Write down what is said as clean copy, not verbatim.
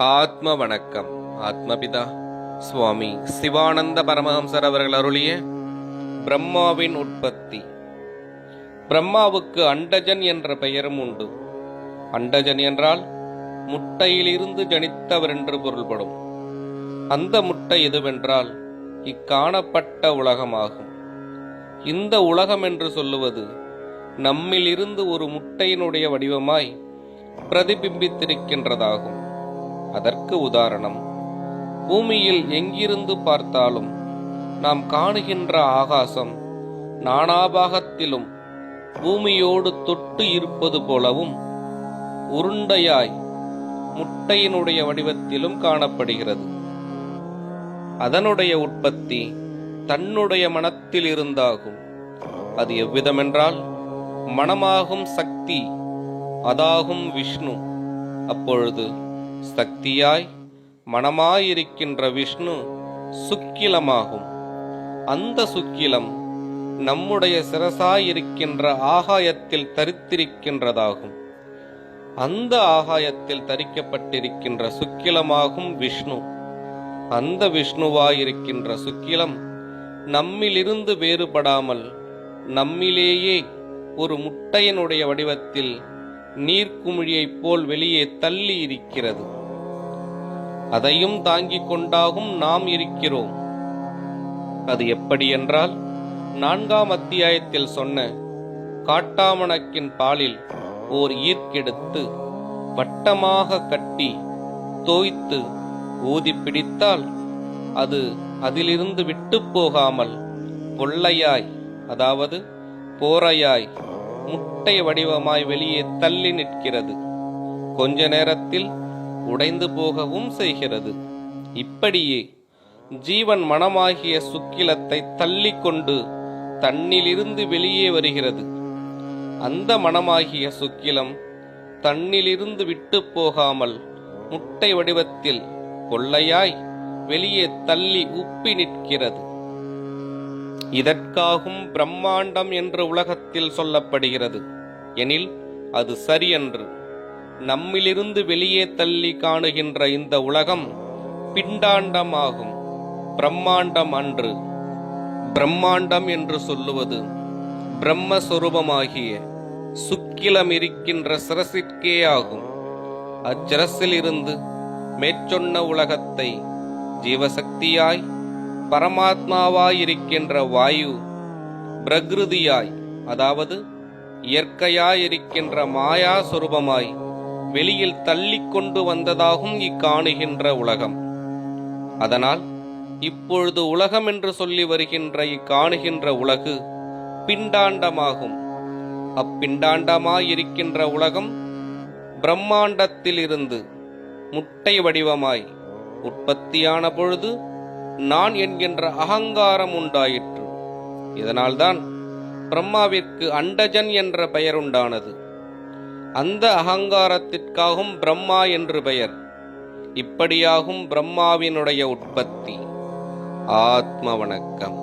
ஆத்ம வணக்கம். ஆத்மபிதா சுவாமி சிவானந்த பரமஹம்சர் அவர்கள் அருளிய பிரம்மாவின் உற்பத்தி. பிரம்மாவுக்கு அண்டஜன் என்ற பெயரும் உண்டு. அண்டஜன் என்றால் முட்டையிலிருந்து ஜனித்தவர் என்று பொருள்படும். அந்த முட்டை எதுவென்றால் இக்காணப்பட்ட உலகமாகும். இந்த உலகம் என்று சொல்லுவது நம்மிலிருந்து ஒரு முட்டையினுடைய வடிவமாய் பிரதிபிம்பித்திருக்கின்றதாகும். அதற்கு உதாரணம், பூமியில் எங்கிருந்து பார்த்தாலும் நாம் காணுகின்ற ஆகாசம் நானாபாகத்திலும் பூமியோடு தொட்டு இருப்பது போலவும் உருண்டையாய் முட்டையினுடைய வடிவத்திலும் காணப்படுகிறது. அதனுடைய உற்பத்தி தன்னுடைய மனத்தில் இருந்தாகும். அது எவ்விதமென்றால், மனமாகும் சக்தி, அதாகும் விஷ்ணு. அப்பொழுது சக்தியாய் மனமாயிருக்கின்ற விஷ்ணு சுக்கிலமாகும். அந்த சுக்கிலம் நம்முடைய சிரசாயிருக்கின்ற ஆகாயத்தில் தரித்திருக்கின்றதாகும். அந்த ஆகாயத்தில் தரிக்கப்பட்டிருக்கின்ற சுக்கிலமாகும் விஷ்ணு. அந்த விஷ்ணுவாயிருக்கின்ற சுக்கிலம் நம்மிலிருந்து வேறுபடாமல் நம்மிலேயே ஒரு முட்டையினுடைய வடிவத்தில் நீர்க்குமிழியைப் போல் வெளியே தள்ளி இருக்கிறது. அதையும் தாங்கிக் கொண்டாகும் நாம் இருக்கிறோம். அது எப்படி என்றால், 4ஆம் அத்தியாயத்தில் சொன்ன காட்டாமணக்கின் பாலில் ஓர் ஈர்க்கெடுத்து வட்டமாக கட்டி தோய்த்து ஊதி பிடித்தால் அது அதிலிருந்து விட்டு போகாமல் பொல்லையாய், அதாவது போரையாய் முட்டை வடிவமாய் வெளியே தள்ளி நிற்கிறது. கொஞ்ச நேரத்தில் உடைந்து போகவும் செய்கிறது. இப்படியே ஜீவன் மனமாகிய சுக்கிலத்தை தள்ளி கொண்டு தன்னிலிருந்து வெளியே வருகிறது. அந்த மனமாகிய சுக்கிலம் தன்னிலிருந்து விட்டு போகாமல் முட்டை வடிவத்தில் கொள்ளையாய் வெளியே தள்ளி உப்பி நிற்கிறது. இதற்காகும் பிரம்மாண்டம் என்று உலகத்தில் சொல்லப்படுகிறது. எனில் அது சரியன்று. நம்மிலிருந்து வெளியே தள்ளி காணுகின்ற இந்த உலகம் பிண்டாண்டமாகும், பிரம்மாண்டம் அன்று. பிரம்மாண்டம் என்று சொல்லுவது பிரம்மஸ்வரூபமாகிய சுக்கிலம் இருக்கின்ற சிரசிற்கே ஆகும். அச்சிரசில் இருந்து மேற்சொன்ன உலகத்தை ஜீவசக்தியாய் பரமாத்மாவாயிருக்கின்ற வாயு, பிரகிருதியாய், அதாவது இயற்கையாயிருக்கின்ற மாயா சொரூபமாய் வெளியில் தள்ளி கொண்டு வந்ததாகும் இக்காணுகின்ற உலகம். அதனால் இப்பொழுது உலகம் என்று சொல்லி வருகின்ற இக்காணுகின்ற உலகு பிண்டாண்டமாகும். அப்பிண்டாண்டமாயிருக்கின்ற உலகம் பிரம்மாண்டத்திலிருந்து முட்டை வடிவமாய் உற்பத்தியான பொழுது நான் என்கின்ற அகங்காரம் உண்டாயிற்று. இதனால்தான் பிரம்மாவிற்கு அண்டஜன் என்ற பெயர் உண்டானது. அந்த அகங்காரத்திற்காகும் பிரம்மா என்று பெயர். இப்படியாகும் பிரம்மாவினுடைய உற்பத்தி. ஆத்ம வணக்கம்.